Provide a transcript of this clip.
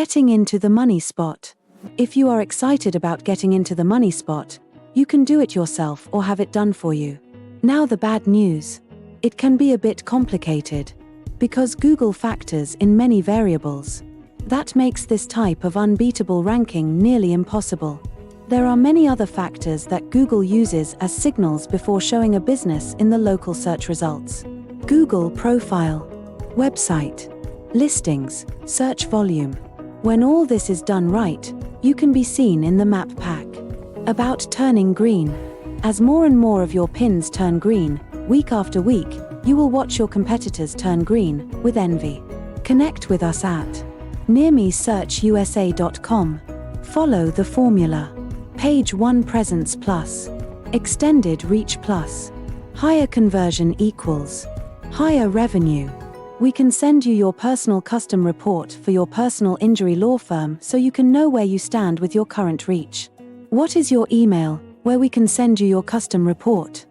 Getting into the money spot. If you are excited about getting into the money spot, you can do it yourself or have it done for you. Now the bad news. It can be a bit complicated, because Google factors in many variables. That makes this type of unbeatable ranking nearly impossible. There are many other factors that Google uses as signals before showing a business in the local search results. Google profile, website, listings, search volume. When all this is done right, you can be seen in the map pack. About turning green. As more and more of your pins turn green, week after week, you will watch your competitors turn green, with envy. Connect with us at nearmesearchusa.com. Follow the formula. Page 1 presence plus. Extended reach plus. Higher conversion equals higher revenue. We can send you your personal custom report for your personal injury law firm so you can know where you stand with your current reach. What is your email, where we can send you your custom report?